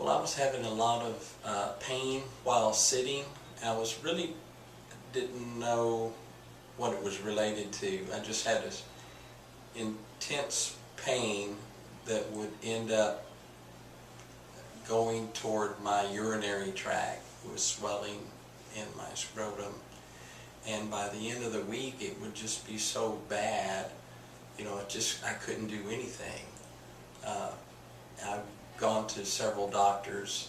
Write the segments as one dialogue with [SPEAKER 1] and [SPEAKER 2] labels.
[SPEAKER 1] Well, I was having a lot of pain while sitting. I didn't know what it was related to. I just had this intense pain that would end up going toward my urinary tract. It was swelling in my scrotum, and by the end of the week it would just be so bad, I couldn't do anything. I've gone to several doctors,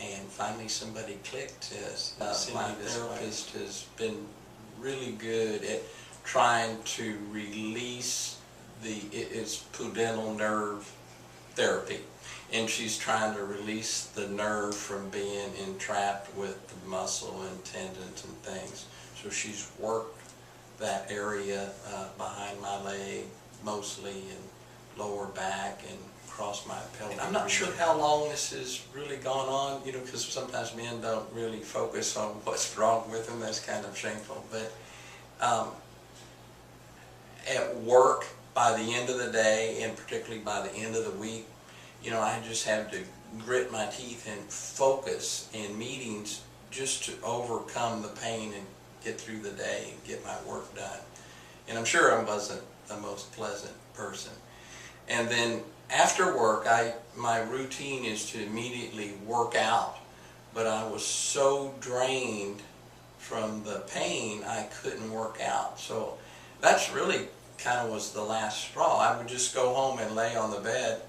[SPEAKER 1] and finally somebody clicked. My therapist has been really good at trying to release it's pudendal nerve therapy, and she's trying to release the nerve from being entrapped with the muscle and tendons and things. So she's worked that area behind my leg mostly, and lower back and across my pelvic. I'm not sure how long this has really gone on, because sometimes men don't really focus on what's wrong with them. That's kind of shameful. But at work, by the end of the day, and particularly by the end of the week, I just have to grit my teeth and focus in meetings just to overcome the pain and get through the day and get my work done. And I'm sure I wasn't the most pleasant person. And then after work, my routine is to immediately work out, but I was so drained from the pain I couldn't work out. So that's really kind of was the last straw. I would just go home and lay on the bed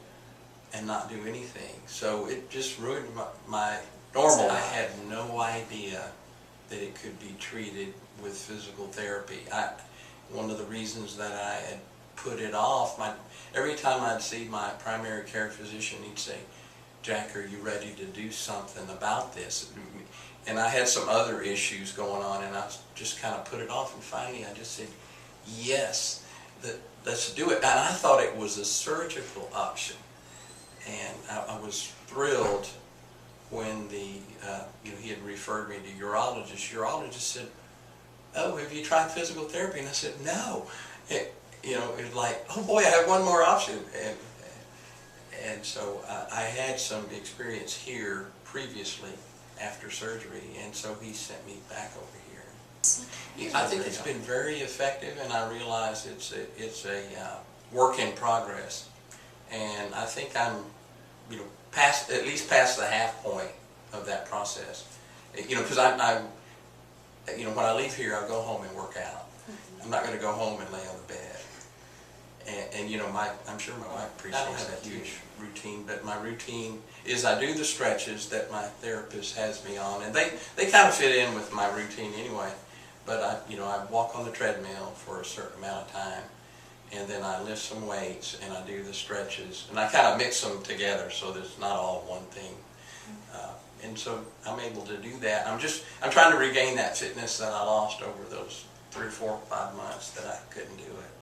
[SPEAKER 1] and not do anything. So it just ruined my normal life. I had no idea that it could be treated with physical therapy. One of the reasons that I had put it off, every time I'd see my primary care physician, he'd say, "Jack, are you ready to do something about this?" And I had some other issues going on, and I just kind of put it off, and finally I just said, "Yes, let's do it." And I thought it was a surgical option, and I was thrilled when he had referred me to urologist. Urologist said, "Oh, have you tried physical therapy?" And I said, "No." It was like, "Oh boy, I have one more option." And so I had some experience here previously after surgery, and so he sent me back over here. I think it's been very effective, and I realize it's a work in progress, and I think I'm at least past the half point of that process. Because when I leave here, I'll go home and work out. I'm not going to go home and lay on the bed. And I'm sure my wife appreciates that huge routine, but my routine is I do the stretches that my therapist has me on, and they kind of fit in with my routine anyway. But I walk on the treadmill for a certain amount of time, and then I lift some weights and I do the stretches, and I kind of mix them together so that it's not all one thing. And so I'm able to do that. I'm trying to regain that fitness that I lost over those 3, 4, 5 months that I couldn't do it.